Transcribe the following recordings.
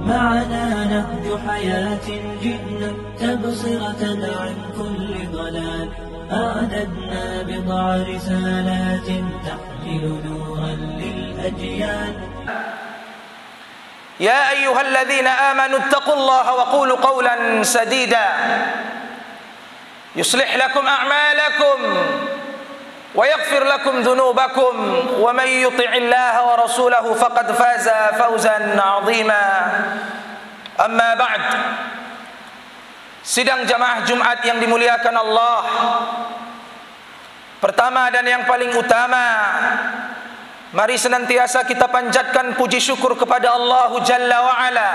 معنا نهج حياة جئنا تبصرة عن كل ضلال أعددنا بضع رسالات تحمل نورا للأجيال. يا أيها الذين آمنوا اتقوا الله وقولوا قولا سديدا يصلح لكم أعمالكم ويغفر لكم ذنوبكم ومن يطع الله ورسوله فقد فاز فوزا عظيما. أما بعد, sidang jamaah Jumat yang dimuliakan Allah, pertama dan yang paling utama, mari senantiasa kita panjatkan puji syukur kepada Allah Jalla wa'ala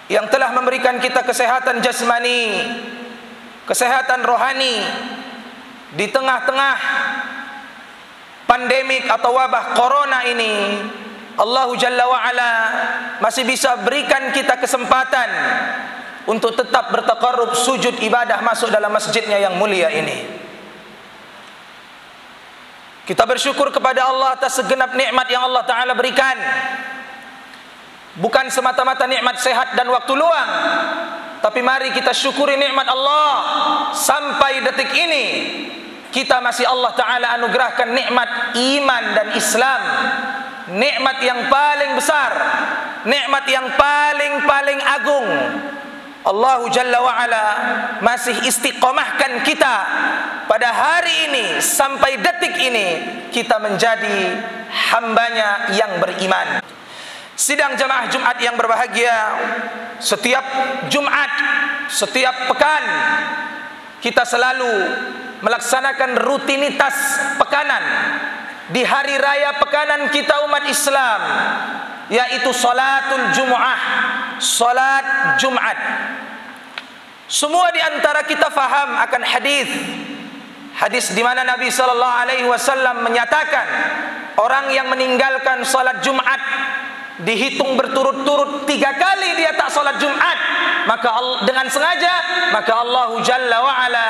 yang telah memberikan kita kesehatan jasmani, kesehatan rohani di tengah-tengah pandemik atau wabah corona ini. Allah Jalla wa'ala masih bisa berikan kita kesempatan untuk tetap bertaqarrub sujud ibadah masuk dalam masjidnya yang mulia ini. Kita bersyukur kepada Allah atas segenap nikmat yang Allah Ta'ala berikan. Bukan semata-mata nikmat sehat dan waktu luang, tapi mari kita syukuri nikmat Allah. Sampai detik ini kita masih Allah Ta'ala anugerahkan nikmat iman dan Islam, nikmat yang paling besar, nikmat yang paling agung. Allah Jalla wa'ala masih istiqomahkan kita pada hari ini sampai detik ini kita menjadi hambanya yang beriman. Sidang jamaah Jumat yang berbahagia, setiap Jumat, setiap pekan kita selalu melaksanakan rutinitas pekanan di hari raya pekanan kita umat Islam, yaitu salatul Jumu'ah, salat Jumat. Semua di antara kita faham akan hadis di mana Nabi sallallahu alaihi wasallam menyatakan orang yang meninggalkan salat Jumat dihitung berturut-turut 3 kali dia tak salat Jumat, maka dengan sengaja maka Allah Jalla wa'ala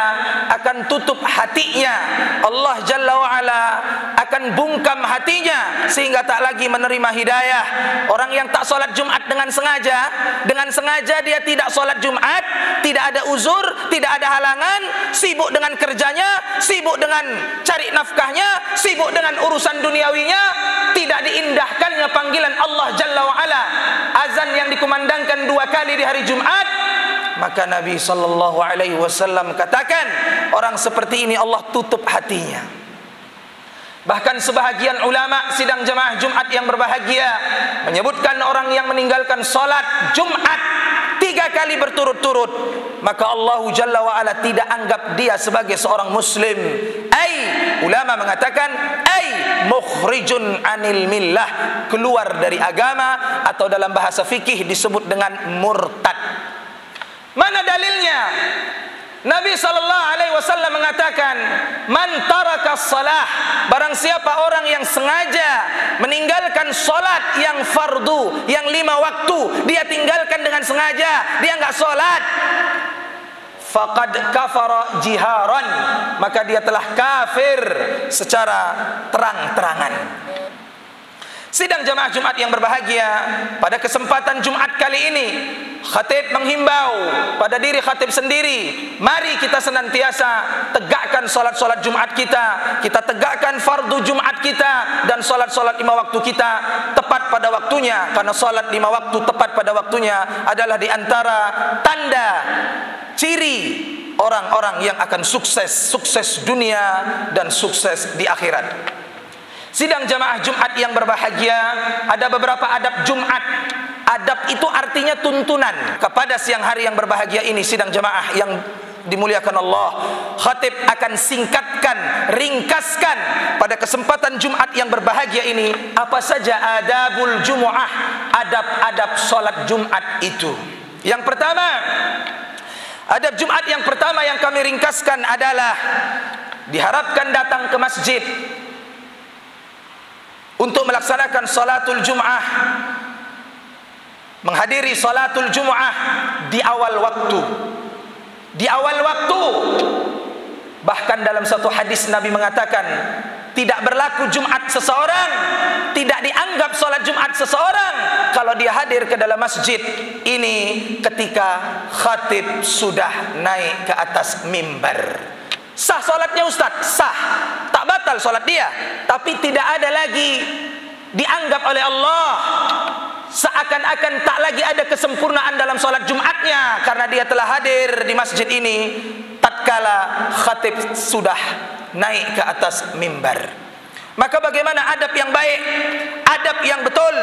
akan tutup hatinya. Allah Jalla wa'ala akan bungkam hatinya sehingga tak lagi menerima hidayah. Orang yang tak salat Jumat dengan sengaja dia tidak salat Jumat, tidak ada uzur, tidak ada halangan, sibuk dengan kerjanya, sibuk dengan cari nafkahnya, sibuk dengan urusan duniawinya, tidak diindahkannya panggilan Allah Jalla wa'ala, azan yang dikumandangkan 2 kali di hari Jumat. Maka Nabi sallallahu alaihi wasallam katakan, orang seperti ini Allah tutup hatinya. Bahkan sebahagian ulama sidang jamaah Jumat yang berbahagia menyebutkan orang yang meninggalkan salat Jumat 3 kali berturut-turut, maka Allah Jalla wa'ala tidak anggap dia sebagai seorang muslim. Ulama mengatakan mukhrijun anil millah, keluar dari agama, atau dalam bahasa fikih disebut dengan murtad. Mana dalilnya? Nabi sallallahu alaihi wasallam mengatakan, man taraka shalah, barang siapa orang yang sengaja meninggalkan salat yang fardu, yang 5 waktu, dia tinggalkan dengan sengaja, dia enggak salat, faqad kafara jiharan, maka dia telah kafir secara terang-terangan. Sidang jamaah Jumat yang berbahagia, pada kesempatan Jumat kali ini khatib menghimbau pada diri khatib sendiri, mari kita senantiasa tegakkan salat-salat Jumat kita, kita tegakkan fardu Jumat kita dan salat-salat 5 waktu kita tepat pada waktunya, karena salat 5 waktu tepat pada waktunya adalah di antara tanda ciri orang-orang yang akan sukses dunia dan sukses di akhirat. Sidang jamaah Jumat yang berbahagia, ada beberapa adab Jumat. Adab itu artinya tuntunan kepada siang hari yang berbahagia ini. Sidang jamaah yang dimuliakan Allah, khatib akan singkatkan, ringkaskan pada kesempatan Jumat yang berbahagia ini apa saja adabul Jumu'ah, adab-adab salat Jumat itu. Yang pertama, adab Jumat yang pertama yang kami ringkaskan adalah diharapkan datang ke masjid untuk melaksanakan salatul Jumu'ah, menghadiri salatul Jumu'ah di awal waktu. Di awal waktu. Bahkan dalam satu hadis Nabi mengatakan, Tidak berlaku Jumat seseorang, tidak dianggap sholat Jumat seseorang kalau dia hadir ke dalam masjid ini ketika khatib sudah naik ke atas mimbar. Sah sholatnya Ustaz? Sah, tak batal sholat dia, tapi tidak ada lagi dianggap oleh Allah seakan-akan tak lagi ada kesempurnaan dalam sholat Jumatnya karena dia telah hadir di masjid ini tatkala khatib sudah naik ke atas mimbar. Maka bagaimana adab yang baik, adab yang betul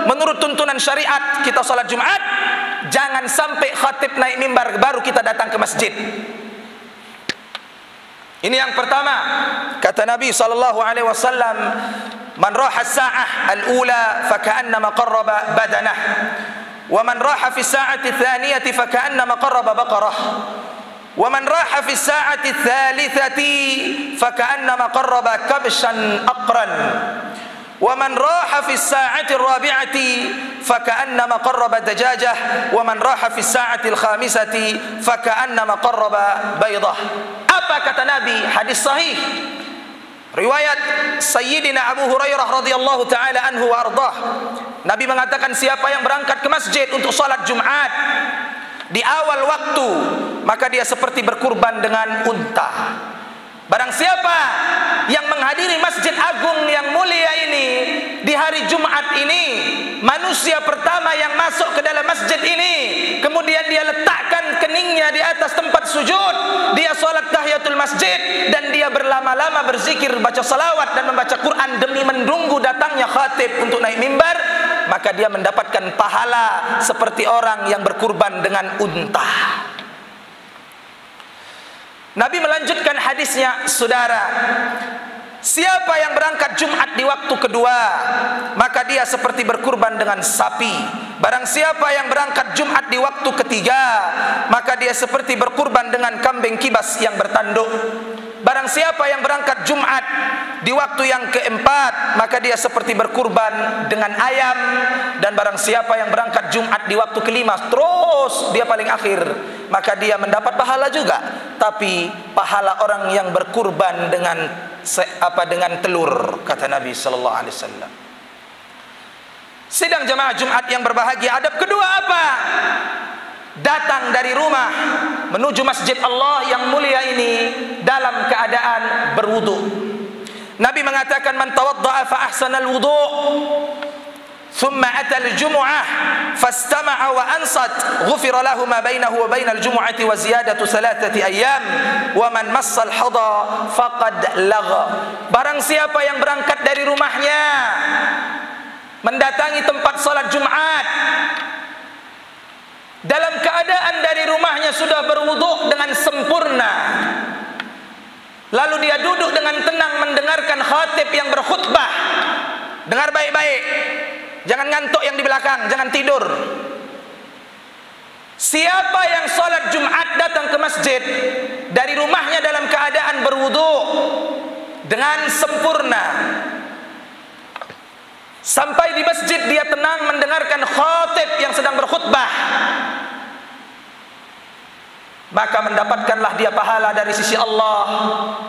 menurut tuntunan syariat kita salat Jumat? Jangan sampai khatib naik mimbar baru kita datang ke masjid. Ini yang pertama. Kata Nabi sallallahu alaihi wasallam, "Man raha as-sa'ah al-ula fa ka'annama qarraba badanah, wa man raha fi as-sa'ati ats-tsaniyati fa ka'annama qarraba baqarah." ومن راح في الساعة الثالثة فكأنما قرب كبشا أقرا ومن راح في الساعة الرابعة فكأنما قرب دجاجة ومن راح في الساعة الخامسة فكأنما قرب بيضة. Apa kata Nabi? Hadis sahih riwayat Sayyidina Abu Hurairah radhiyallahu taala anhu wa ardhah. Nabi mengatakan siapa yang berangkat ke masjid untuk salat Jumat di awal waktu, maka dia seperti berkurban dengan unta. Barang siapa yang menghadiri Masjid Agung yang mulia ini di hari Jumat ini, manusia pertama yang masuk ke dalam masjid ini, kemudian dia letakkan keningnya di atas tempat sujud, dia sholat tahiyatul masjid, dan dia berlama-lama berzikir, baca salawat dan membaca Quran demi menunggu datangnya khatib untuk naik mimbar, maka dia mendapatkan pahala seperti orang yang berkurban dengan unta. Nabi melanjutkan hadisnya, saudara, siapa yang berangkat Jumat di waktu kedua, maka dia seperti berkurban dengan sapi. Barang siapa yang berangkat Jumat di waktu ketiga, maka dia seperti berkurban dengan kambing kibas yang bertanduk. Barang siapa yang berangkat Jumat di waktu yang keempat, maka dia seperti berkurban dengan ayam. Dan barang siapa yang berangkat Jumat di waktu kelima, terus dia paling akhir, maka dia mendapat pahala juga, tapi pahala orang yang berkurban dengan dengan telur, kata Nabi sallallahu alaihi wasallam. Sidang jemaah Jumat yang berbahagia, adab kedua apa? Datang dari rumah menuju masjid Allah yang mulia ini dalam keadaan berwudu. Nabi mengatakan, man tawadda'a fa ahsana al-wudu' thumma ata al-jumu'ah fastama'a wa ansat ghufira lahu ma bainahu wa bainal jumu'ati wa ziyadatu 3 ayyam wa man massa al-hada faqad lagha. Barang siapa yang berangkat dari rumahnya mendatangi tempat salat Jumat dalam keadaan dari rumahnya sudah berwudu dengan sempurna, lalu dia duduk dengan tenang mendengarkan khatib yang berkhutbah. Dengar baik-baik, jangan ngantuk yang di belakang, jangan tidur. Siapa yang sholat Jumat datang ke masjid dari rumahnya dalam keadaan berwudu dengan sempurna, sampai di masjid dia tenang mendengarkan khatib yang sedang berkhutbah, maka mendapatkanlah dia pahala dari sisi Allah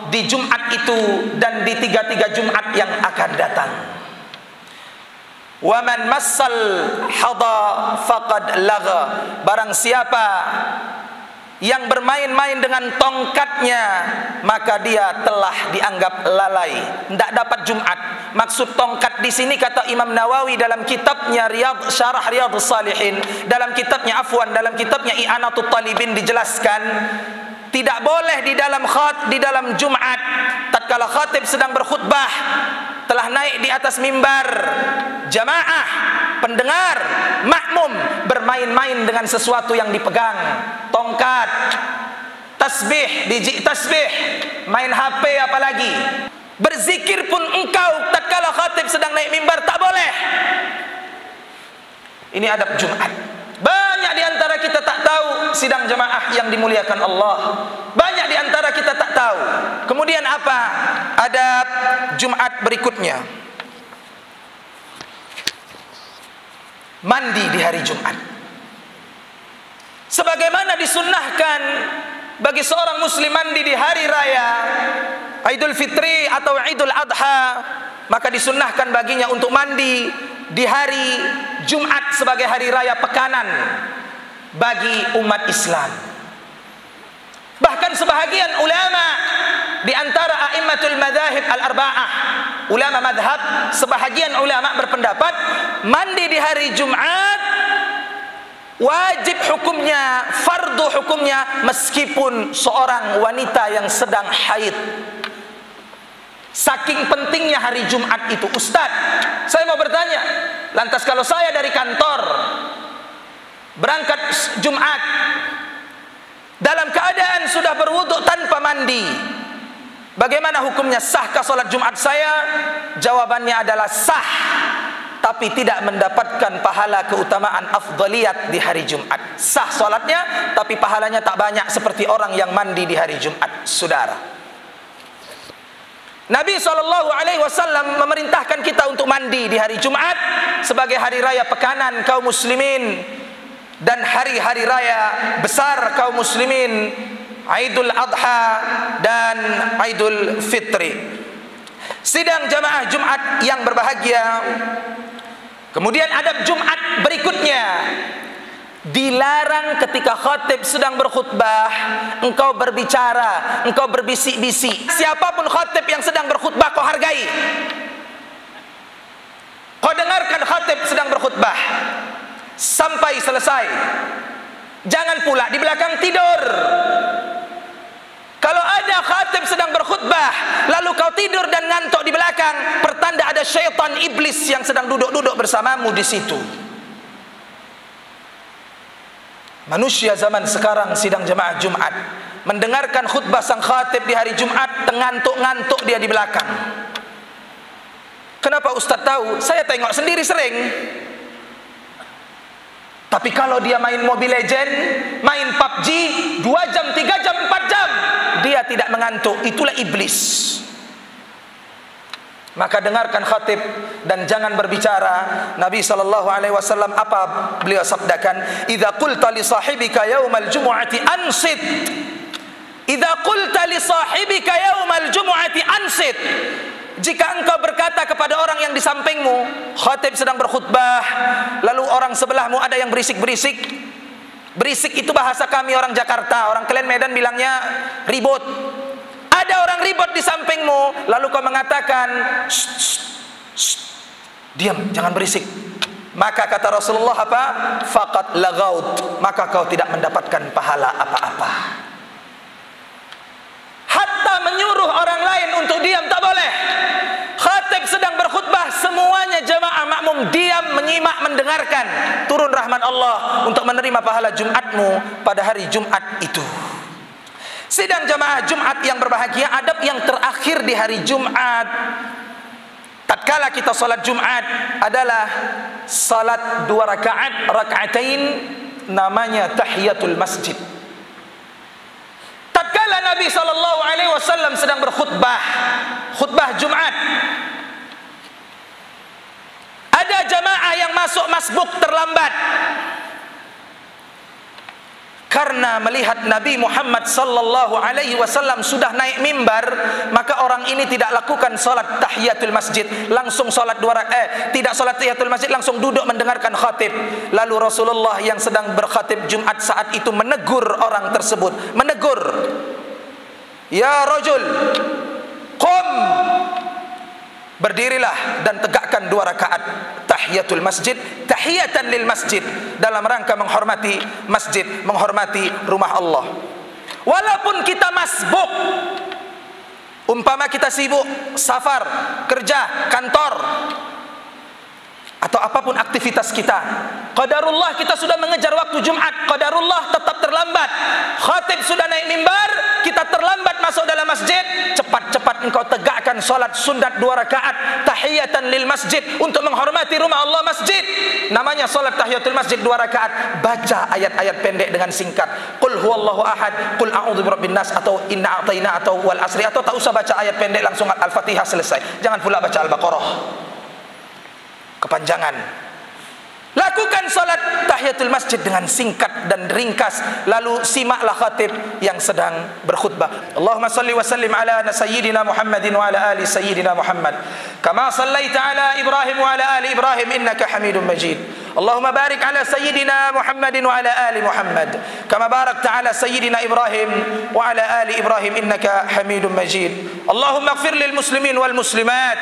di Jumat itu dan di 3 Jumat yang akan datang. Wa man massal hada faqad lagha. Barang siapa yang bermain-main dengan tongkatnya, maka dia telah dianggap lalai, tidak dapat Jumat. Maksud tongkat di sini, kata Imam Nawawi dalam kitabnya Syarah Riyadhus Shalihin, dalam kitabnya I'anatul Talibin dijelaskan, tidak boleh di dalam Jumat tatkala khatib sedang berkhutbah telah naik di atas mimbar, jamaah, pendengar, makmum bermain-main dengan sesuatu yang dipegang, tongkat, tasbih, biji tasbih, main HP apalagi. Berzikir pun engkau tatkala khatib sedang naik mimbar tak boleh. Ini adab Jumat. Banyak di antara kita tak tahu, sidang jemaah yang dimuliakan Allah. Banyak di antara kita tak tahu. Kemudian apa adab Jumat berikutnya? Mandi di hari Jumat. Sebagaimana disunnahkan bagi seorang muslim mandi di hari raya Idul Fitri atau Idul Adha, maka disunnahkan baginya untuk mandi di hari Jumat sebagai hari raya pekanan bagi umat Islam. Bahkan sebahagian ulama di antara a'immatul madzahib al-arba'ah, ulama madhab, sebahagian ulama berpendapat mandi di hari Jumat wajib hukumnya, fardu hukumnya, meskipun seorang wanita yang sedang haid. Saking pentingnya hari Jumat itu. Ustaz, saya mau bertanya, lantas kalau saya dari kantor berangkat Jumat dalam keadaan sudah berwudu tanpa mandi, bagaimana hukumnya? Sahkah salat Jumat saya? Jawabannya adalah sah, tapi tidak mendapatkan pahala keutamaan afdaliyat di hari Jumat. Sah salatnya, tapi pahalanya tak banyak seperti orang yang mandi di hari Jumat. Saudara, Nabi SAW memerintahkan kita untuk mandi di hari Jumat sebagai hari raya pekanan kaum muslimin dan hari-hari raya besar kaum muslimin, Idul Adha dan Idul Fitri. Sidang jamaah Jumat yang berbahagia, kemudian adab Jumat berikutnya, dilarang ketika khatib sedang berkhutbah engkau berbicara, engkau berbisik-bisik. Siapapun khatib yang sedang berkhutbah kau hargai. Kau dengarkan khatib sedang berkhutbah sampai selesai. Jangan pula di belakang tidur. Kalau ada khatib sedang berkhutbah lalu kau tidur dan ngantuk di belakang, pertanda ada syaitan iblis yang sedang duduk-duduk bersamamu di situ. Manusia zaman sekarang sidang jamaah Jumat mendengarkan khutbah sang khatib di hari Jumat, ngantuk-ngantuk dia di belakang. Kenapa Ustaz tahu? Saya tengok sendiri sering. Tapi kalau dia main Mobile Legend, main PUBG 2 jam, 3 jam, 4 jam, dia tidak mengantuk. Itulah iblis. Maka dengarkan khatib dan jangan berbicara. Nabi SAW apa beliau sabdakan? Idza qulta li sahibika yaumal jumu'ati ansit. Idza qulta li sahibika yaumal jumu'ati ansit. Jika engkau berkata kepada orang yang di sampingmu, khatib sedang berkhutbah, lalu orang sebelahmu ada yang berisik-berisik. Berisik itu bahasa kami orang Jakarta, orang kalian Medan bilangnya ribut. Ada orang ribut di sampingmu, lalu kau mengatakan, shh, shh, shh, diam, jangan berisik. Maka kata Rasulullah apa? Faqat lagaut, maka kau tidak mendapatkan pahala apa-apa. Hatta menyuruh orang lain untuk diam tak boleh. Khatib sedang berkhutbah, semuanya jamaah makmum diam, menyimak, mendengarkan. Turun rahmat Allah untuk menerima pahala Jumatmu pada hari Jumat itu. Sidang jamaah Jumat yang berbahagia, adab yang terakhir di hari Jumat tatkala kita salat Jumat adalah salat 2 rakaat, rakaatain, namanya tahiyatul masjid. Tatkala Nabi SAW sedang berkhutbah, khutbah Jumat, ada jamaah yang masuk masbuk terlambat. Karena melihat Nabi Muhammad SAW sudah naik mimbar, maka orang ini tidak lakukan salat tahiyatul masjid, langsung salat 2 rakaat, tidak salat tahiyatul masjid, langsung duduk mendengarkan khatib. Lalu Rasulullah yang sedang berkhatib Jumat saat itu menegur orang tersebut, menegur, ya rajul, qum, berdirilah dan tegakkan 2 rakaat tahiyatul masjid, tahiyatan lil masjid, dalam rangka menghormati masjid, menghormati rumah Allah. Walaupun kita masbuk, umpama kita sibuk safar, kerja, kantor, atau apapun aktivitas kita, qadarullah kita sudah mengejar waktu Jumat, qadarullah tetap terlambat, khatib sudah naik mimbar, kita terlambat masuk dalam masjid, cepat-cepat engkau tegakkan salat sunat 2 rakaat tahiyatan lil masjid untuk menghormati rumah Allah masjid. Namanya salat tahiyatul masjid 2 rakaat. Baca ayat-ayat pendek dengan singkat. Qul huwallahu ahad, qul a'udzu birabbin nas, atau inna a'taina, atau wal asri, atau tak usah baca ayat pendek, langsung Al-Fatihah selesai. Jangan pula baca Al-Baqarah, kepanjangan. Lakukan salat tahiyatul masjid dengan singkat dan ringkas, lalu simaklah khatib yang sedang berkhutbah. Allahumma salli wa sallim ala sayyidina Muhammadin wa ala ali sayyidina Muhammad kama sallaita ala Ibrahim wa ala ali Ibrahim innaka Hamidum Majid. Allahumma barik ala sayyidina Muhammadin wa ala ali Muhammad kama barakta ala sayyidina Ibrahim wa ala ali Ibrahim innaka Hamidum Majid. Allahumma ighfir lil muslimin wal muslimat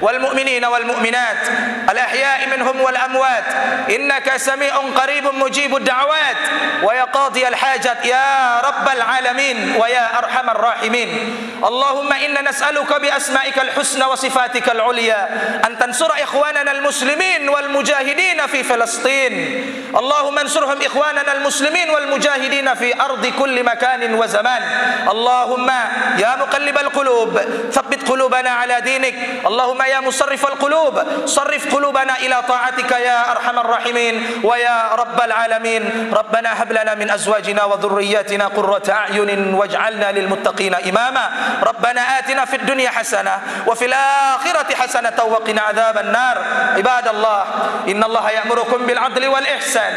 wal mu'minin wal mu'minat al ahya'i minhum wal amwat إنك سميع قريب مجيب الدعوات ويا قاضي الحاجات يا رب العالمين ويا أرحم الراحمين. اللهم إنا نسألك بأسمائك الحسنى وصفاتك العليا أن تنصر إخواننا المسلمين والمجاهدين في فلسطين. اللهم انصرهم إخواننا المسلمين والمجاهدين في أرض كل مكان وزمان. اللهم يا مقلب القلوب ثبت قلوبنا على دينك. اللهم يا مصرف القلوب صرف قلوبنا إلى طاعتك يا أرحم الراحمين ويا رب العالمين. ربنا هب لنا من أزواجنا وذرياتنا قرة أعين واجعلنا للمتقين إماما. ربنا آتنا في الدنيا حسنة وفي الآخرة حسنة وقنا عذاب النار. عباد الله إن الله يأمركم بالعدل والإحسان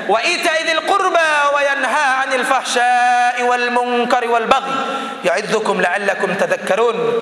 وإيتاء ذي القربى وينهى عن الفحشاء والمنكر والبغي يعظكم لعلكم تذكرون.